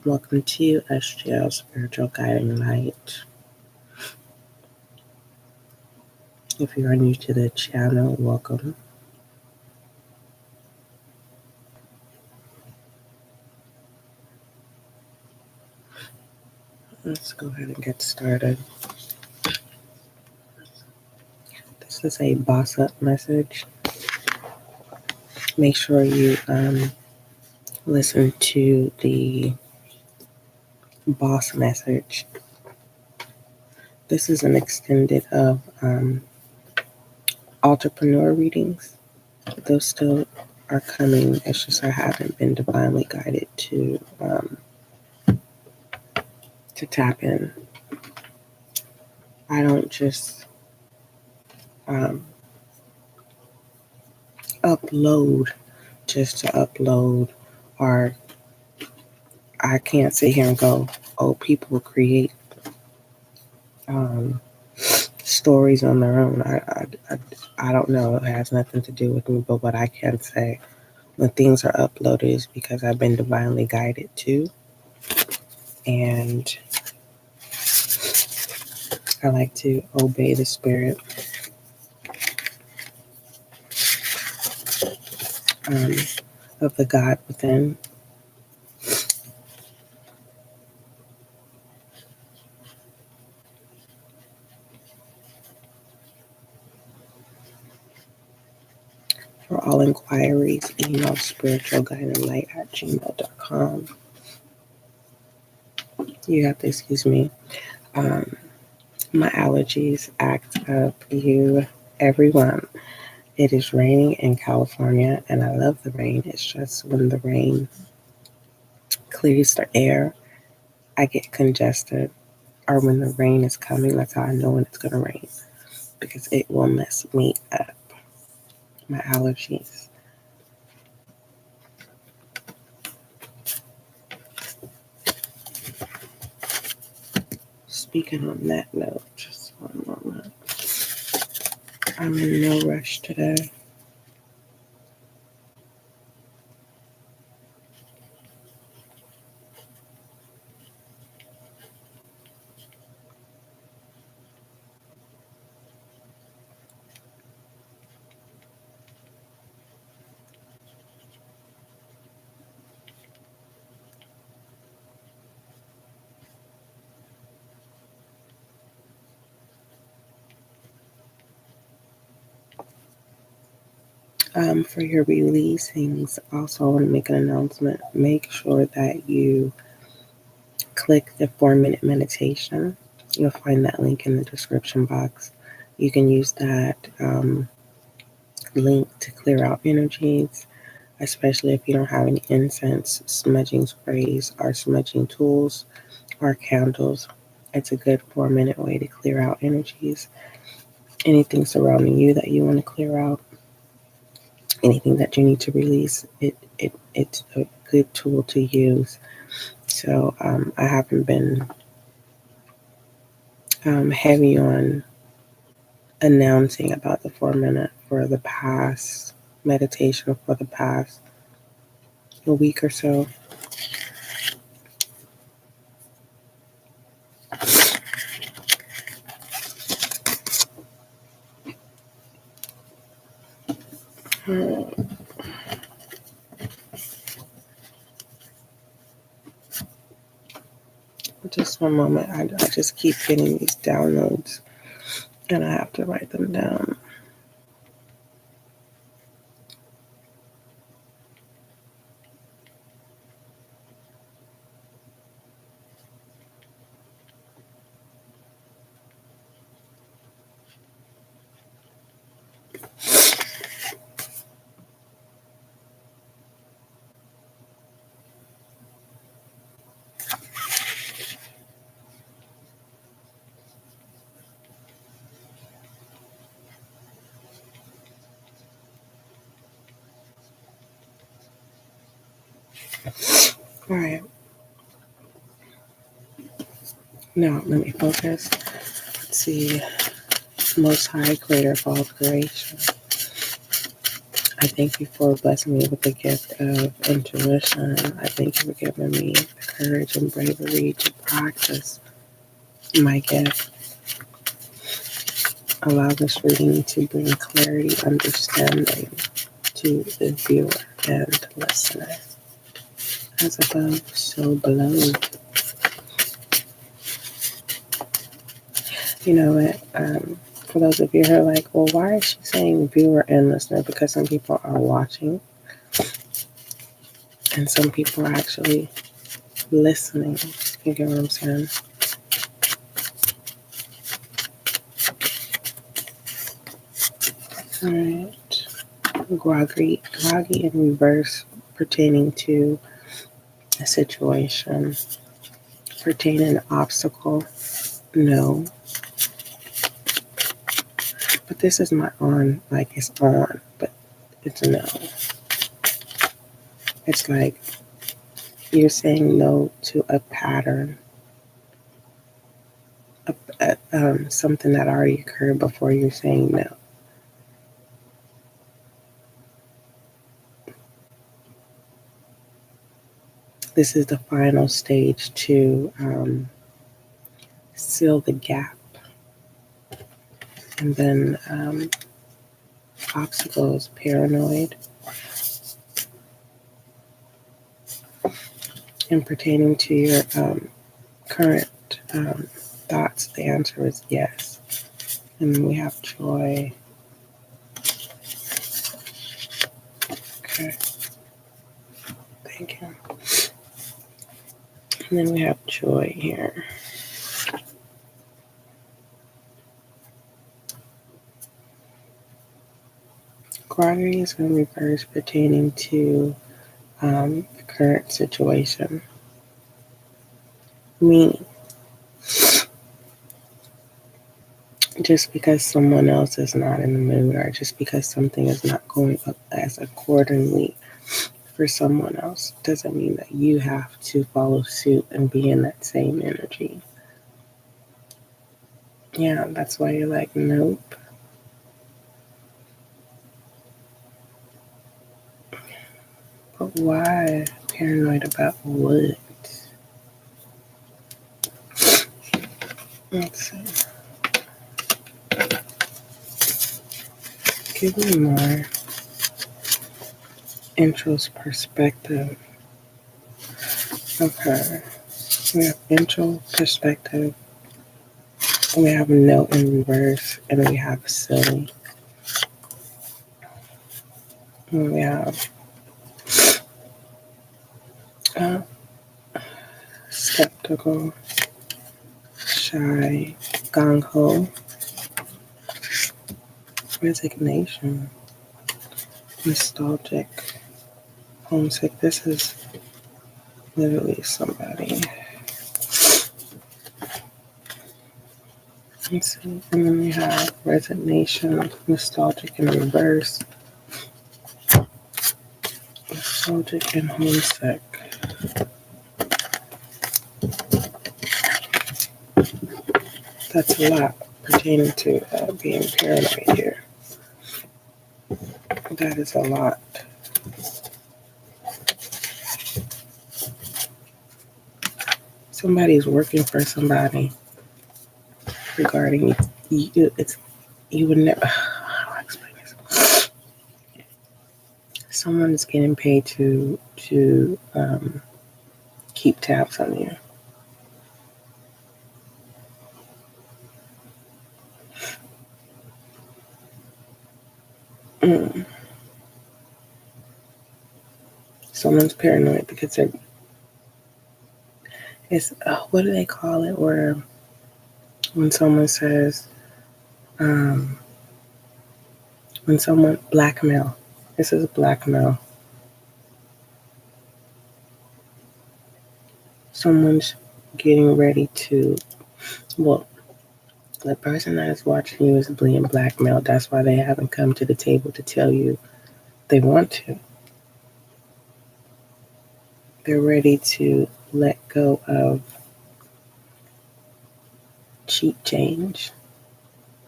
Welcome to YourSGL Spiritual Guiding Light. If you are new to the channel, welcome. Let's go ahead and get started. This is a boss up message. Make sure you listen to the boss message. This is an extended of entrepreneur readings. Those still are coming. It's just I haven't been divinely guided to tap in. I don't just upload just to upload, or I can't sit here and go, oh, people create stories on their own. I don't know. It has nothing to do with me, but what I can say when things are uploaded is because I've been divinely guided to, and I like to obey the spirit. Of the God within. For all inquiries, email spiritualguidinglight@gmail.com. You have to excuse me. My allergies act up, you, everyone. It is raining in California, and I love the rain. It's just when the rain clears the air, I get congested. Or when the rain is coming, that's how I know when it's going to rain, because it will mess me up. My allergies. Speaking on that note, just one moment. I'm in no rush today. For your releasings, also I want to make an announcement. Make sure that you click the 4-minute meditation. You'll find that link in the description box. You can use that link to clear out energies, especially if you don't have any incense, smudging sprays, or smudging tools, or candles. It's a good 4-minute way to clear out energies. Anything surrounding you that you want to clear out, anything that you need to release, it's a good tool to use. So I haven't been heavy on announcing about the 4-minute for the past meditation for the past a week or so. Just one moment. I just keep getting these downloads, and I have to write them down. All right. Now, let me focus. Let's see. Most High, Creator of all creation. I thank you for blessing me with the gift of intuition. I thank you for giving me the courage and bravery to practice my gift. Allow this reading to bring clarity, understanding to the viewer and listener. As above, so below. You know what? For those of you who are like, well, why is she saying viewer and listener? Because some people are watching and some people are actually listening. You get what I'm saying? All right. Groggy in reverse, pertaining to a situation, pertaining to obstacle. No. But this is my on, like it's on, but it's a no. It's like you're saying no to a pattern, something that already occurred before you're saying no. This is the final stage to seal the gap. And then obstacles, paranoid. And pertaining to your current thoughts, the answer is yes. And then we have joy. Okay. Thank you. And then we have joy here. Groggery is in reverse, pertaining to the current situation. Meaning, just because someone else is not in the mood, or just because something is not going up as accordingly for someone else, doesn't mean that you have to follow suit and be in that same energy. Yeah, that's why you're like, nope. But why paranoid about what? Let's see. Give me more intros perspective. Okay. We have intro perspective. We have no in reverse. And we have silly. And we have skeptical, shy, gung ho, resignation, nostalgic, homesick. This is literally somebody. Let's see. And then we have resignation, nostalgic in reverse, nostalgic and homesick. That's a lot pertaining to being paranoid here. That is a lot. Somebody's working for somebody regarding you. You would never. How do I explain this? Someone's getting paid to keep tabs on you. Someone's paranoid because it's what do they call it? Where when someone says, when someone blackmail. This is blackmail. Someone's getting ready to, well, the person that is watching you is being blackmailed. That's why they haven't come to the table to tell you they want to. They're ready to let go of cheap change,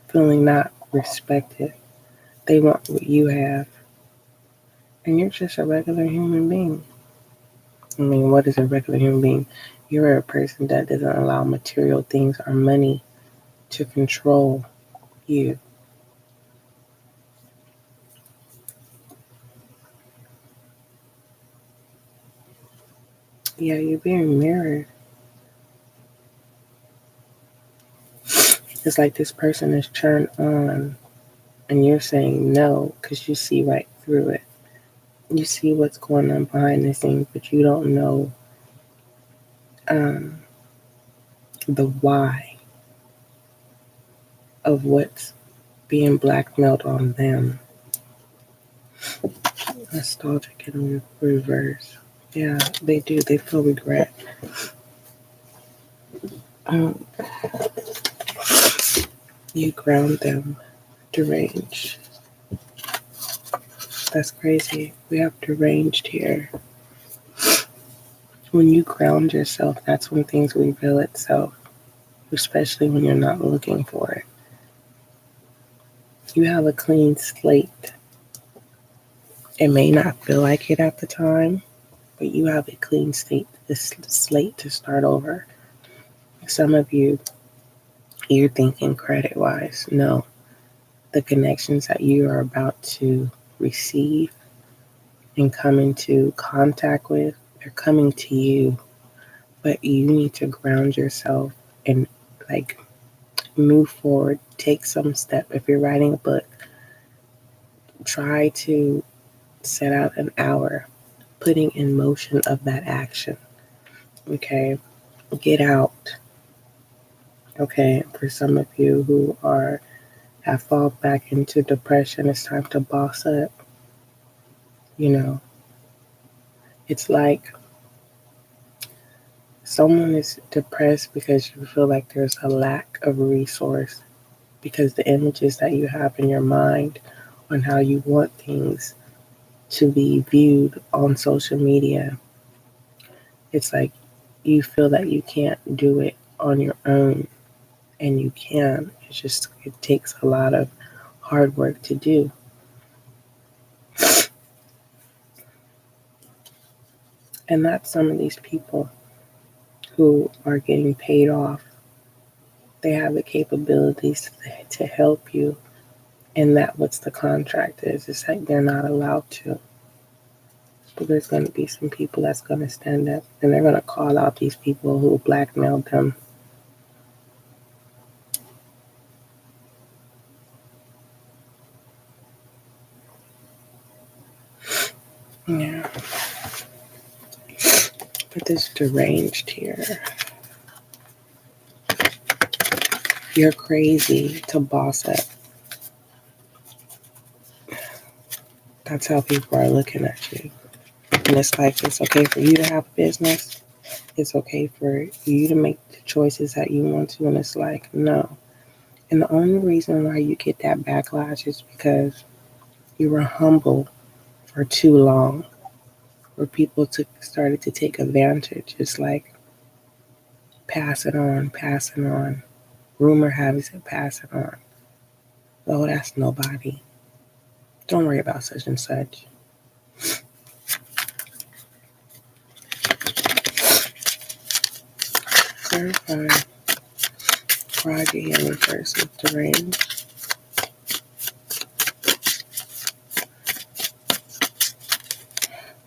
feeling not respected. They want what you have. And you're just a regular human being. I mean, what is a regular human being? You're a person that doesn't allow material things or money to control you. Yeah, you're being mirrored. It's like this person is turned on and you're saying no because you see right through it. You see what's going on behind the scenes, but you don't know um, the why of what's being blackmailed on them. Nostalgic in reverse. Yeah, they do. They feel regret. Um, you ground them. Deranged. That's crazy. We have deranged here. When you ground yourself, that's when things reveal itself, especially when you're not looking for it. You have a clean slate. It may not feel like it at the time, but you have a clean slate to start over. Some of you, you're thinking credit wise. No, the connections that you are about to receive and come into contact with, they're coming to you, but you need to ground yourself and like move forward, take some step. If you're writing a book, try to set out an hour putting in motion of that action. Okay, get out. Okay, for some of you who are have fallen back into depression, it's time to boss up. You know, it's like someone is depressed because you feel like there's a lack of resource because the images that you have in your mind on how you want things to be viewed on social media, it's like you feel that you can't do it on your own, and you can. It's just, it takes a lot of hard work to do. And that's some of these people who are getting paid off. They have the capabilities to help you, and that what's the contract is. It's like they're not allowed to. But there's going to be some people that's going to stand up, and they're going to call out these people who blackmailed them. Yeah. But this deranged here. You're crazy to boss up. That's how people are looking at you. And it's like, it's okay for you to have a business. It's okay for you to make the choices that you want to. And it's like, no. And the only reason why you get that backlash is because you were humble for too long, where people started to take advantage. It's like, pass it on, pass it on. Rumor has it, pass it on. Oh, that's nobody. Don't worry about such and such. Clarify. Pride your healing first with the rain.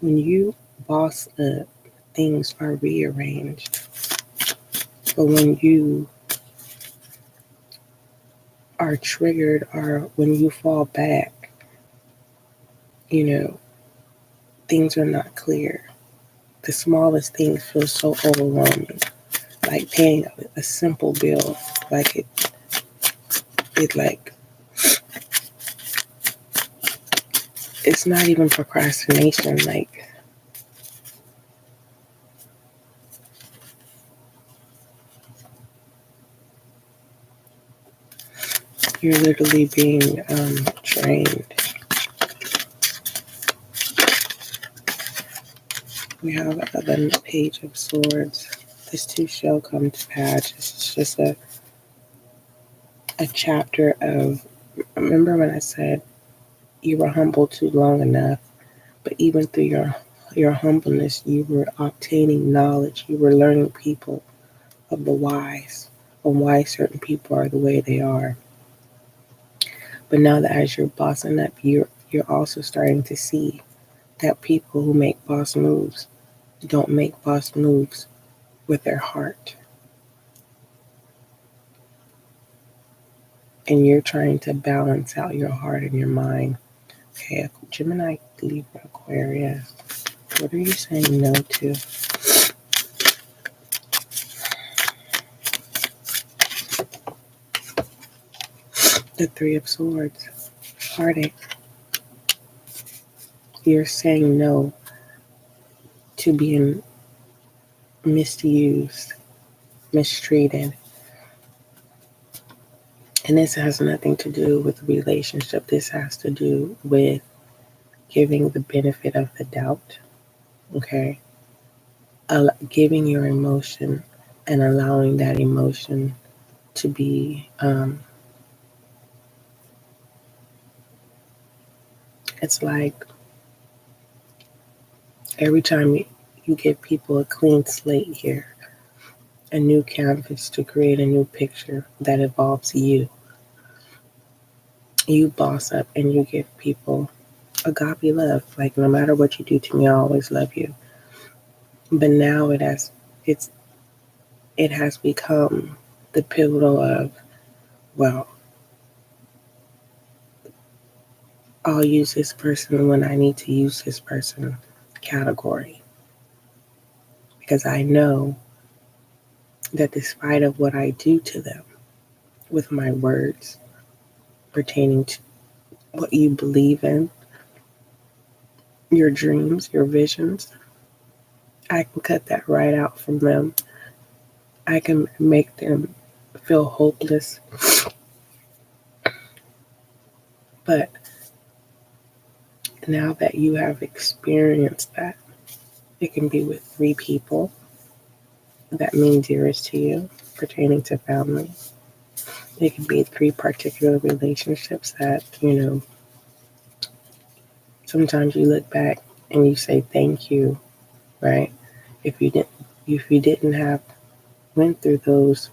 When you boss up, things are rearranged. But when you are triggered or when you fall back, you know, things are not clear. The smallest things feel so overwhelming. Like paying a simple bill. Like it like, it's not even procrastination. Like, you're literally being trained. We have the Page of Swords. This too shall come to pass. It's just a chapter of, remember when I said you were humble too long enough But even through your humbleness, you were obtaining knowledge. You were learning people of the whys, of why certain people are the way they are. But now that as you're bossing up, you're also starting to see that people who make boss moves don't make boss moves with their heart. And you're trying to balance out your heart and your mind. Okay, Gemini, Libra, Aquarius. What are you saying no to? The Three of Swords. Heartache. You're saying no to being misused, mistreated. And this has nothing to do with the relationship. This has to do with giving the benefit of the doubt. Okay? Giving your emotion and allowing that emotion to be, it's like every time you give people a clean slate here, a new canvas to create a new picture that involves you. You boss up and you give people agape love. Like, no matter what you do to me, I always love you. But now it has become the pivotal of, well, I'll use this person when I need to use this person category. Because I know that despite of what I do to them with my words pertaining to what you believe in, your dreams, your visions, I can cut that right out from them. I can make them feel hopeless. But now that you have experienced that, it can be with 3 people that mean dearest to you pertaining to family. It can be 3 particular relationships that, sometimes you look back and you say thank you, right? If you didn't have went through those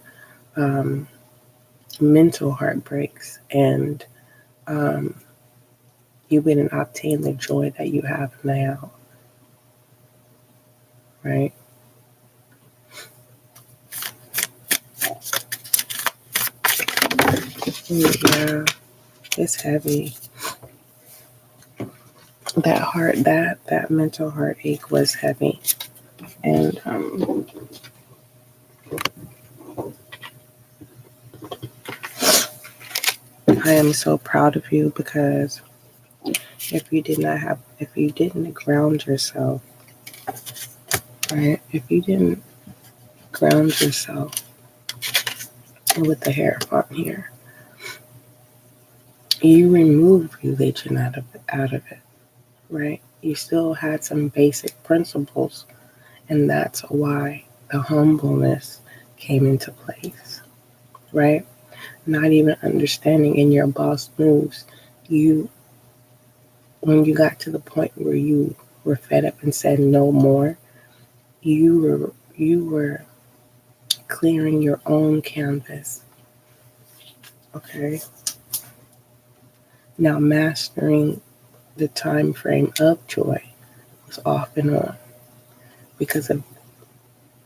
mental heartbreaks and you wouldn't obtain the joy that you have now, right? Yeah, it's heavy. That mental heartache was heavy, and I am so proud of you because if you didn't ground yourself, right? If you didn't ground yourself with the Hierophant here, you removed religion out of it, right? You still had some basic principles, and that's why the humbleness came into place, right? Not even understanding in your boss moves, you when you got to the point where you were fed up and said no more, you were clearing your own canvas. Okay. Now mastering the time frame of joy was off and on because of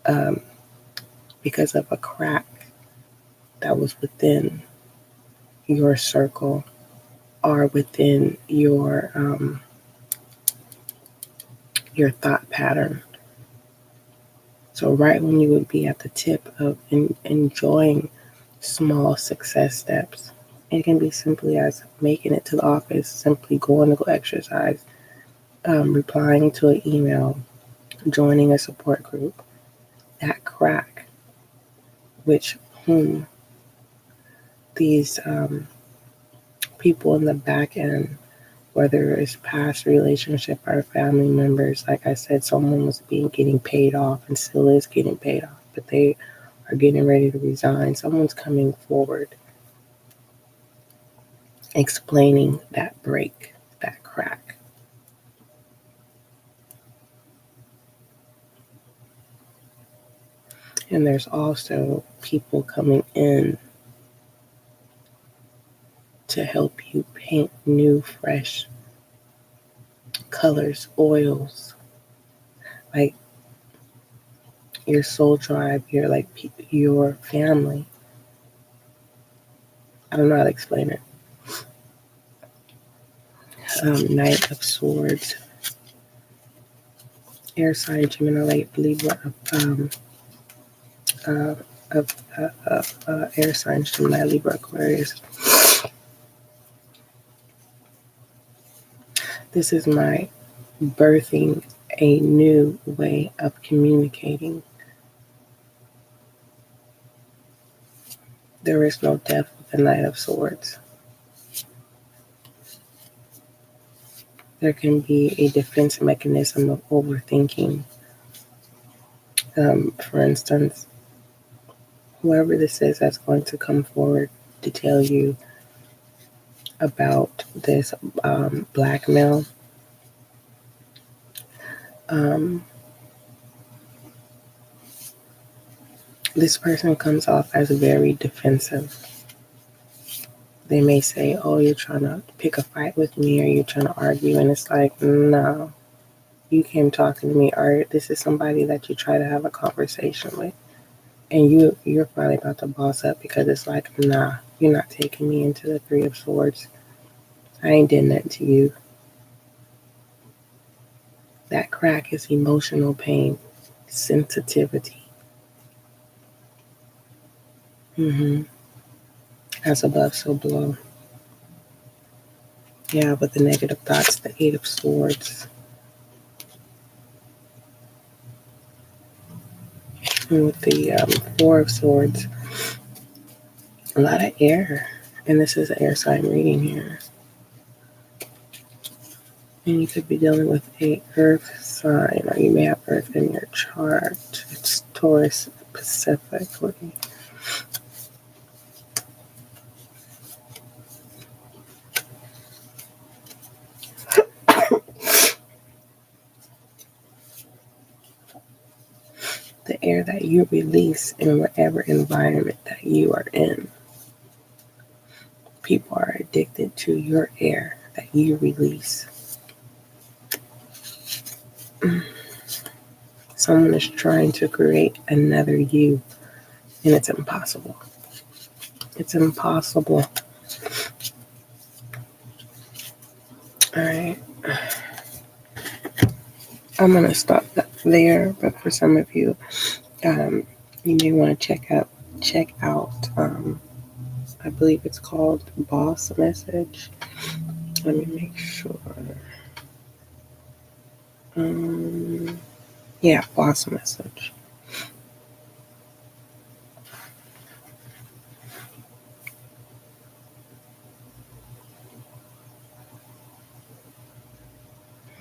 um, because of a crack that was within your circle or within your thought pattern. So right when you would be at the tip of enjoying small success steps, it can be simply as making it to the office, simply going to go exercise, replying to an email, joining a support group. That crack, which these people in the back end, whether it's past relationship or family members, like I said, someone was getting paid off and still is getting paid off, but they are getting ready to resign. Someone's coming forward explaining that break, that crack. And there's also people coming in to help you paint new, fresh colors, oils, like your soul tribe, your family. I don't know how to explain it. Knight of Swords, air sign, Gemini, Libra, uh, air sign, Gemini, Libra, Aquarius. This is my birthing a new way of communicating. There is no death with the Knight of Swords. There can be a defense mechanism of overthinking. For instance, whoever this is that's going to come forward to tell you about this blackmail, this person comes off as very defensive. They may say, oh, you're trying to pick a fight with me, or you're trying to argue, and it's like, no, you came talking to me, or this is somebody that you try to have a conversation with, and you're finally about to boss up because it's like, nah, you're not taking me into the Three of Swords. I ain't did nothing to you. That crack is emotional pain, sensitivity. As above, so below. Yeah, with the negative thoughts, the Eight of Swords. And with the Four of Swords, a lot of air. And this is an air sign reading here. And you could be dealing with a earth sign, or you may have earth in your chart. It's Taurus specifically. The air that you release in whatever environment that you are in. People are addicted to your air that you release. Someone is trying to create another you, and it's impossible. It's impossible. All right. I'm going to stop there, but for some of you, you may want to check out I believe it's called Boss Message. Let me make sure. Yeah, Boss Message.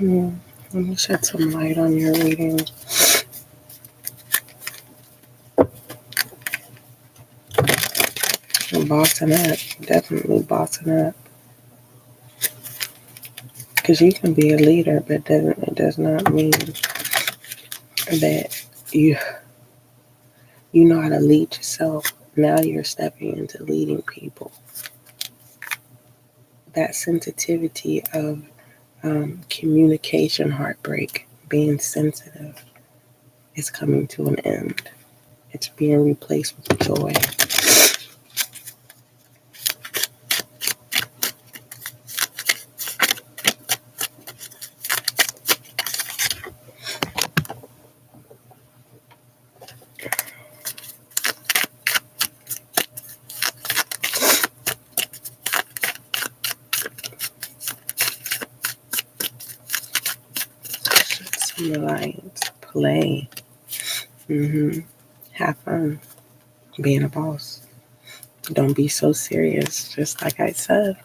Let me shed some light on your reading. Bossing up, definitely bossing up. Because you can be a leader, but it does not mean that you know how to lead yourself. Now you're stepping into leading people. That sensitivity of communication heartbreak, being sensitive, is coming to an end. It's being replaced with joy. Some reliance, play, have fun, being a boss. Don't be so serious, just like I said.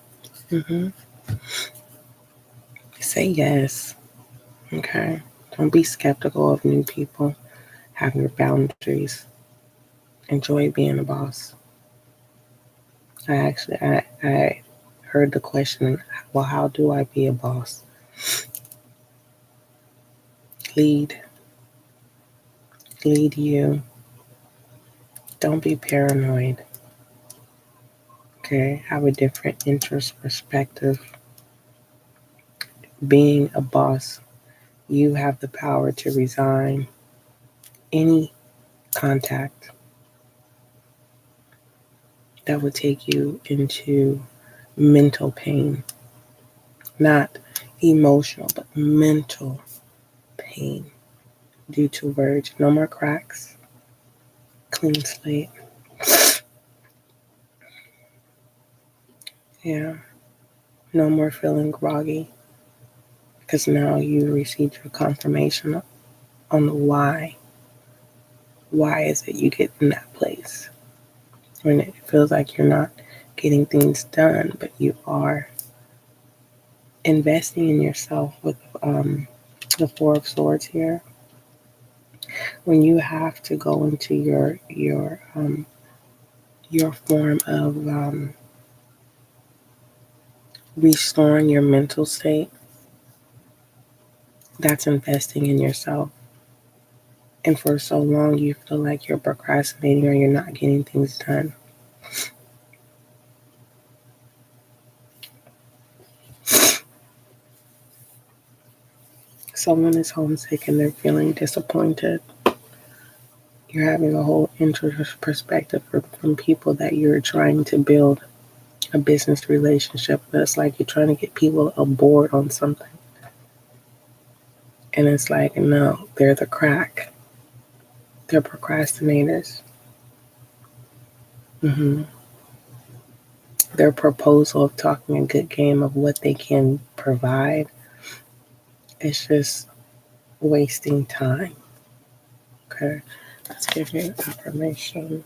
Say yes. Okay. Don't be skeptical of new people. Have your boundaries. Enjoy being a boss. I heard the question, well, how do I be a boss? Lead you. Don't be paranoid. Okay, have a different interest perspective. Being a boss, you have the power to resign any contact that would take you into mental pain. Not emotional, but mental pain due to words. No more cracks. Clean slate. Yeah. No more feeling groggy. Because now you received your confirmation on the why. Why is it you get in that place? When it feels like you're not getting things done, but you are investing in yourself with the Four of Swords here. When you have to go into your form of restoring your mental state, that's investing in yourself. And for so long, you feel like you're procrastinating or you're not getting things done. Someone is homesick and they're feeling disappointed. You're having a whole interest perspective from people that you're trying to build a business relationship with. It's like you're trying to get people aboard on something. And it's like, no, they're the crack. They're procrastinators. Their proposal of talking a good game of what they can provide is just wasting time. Okay, let's give you affirmation.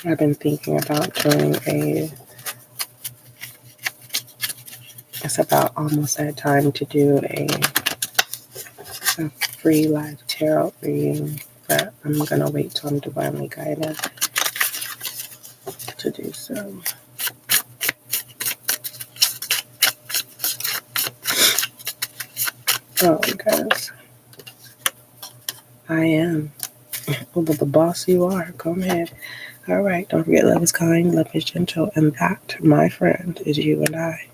I've been thinking about doing it's about almost that time to do a free live tarot reading, but I'm going to wait till I'm divinely guided to do so. Oh, guys. I am. Well, the boss you are. Go ahead. All right. Don't forget, love is kind, love is gentle, and that, my friend, is you and I.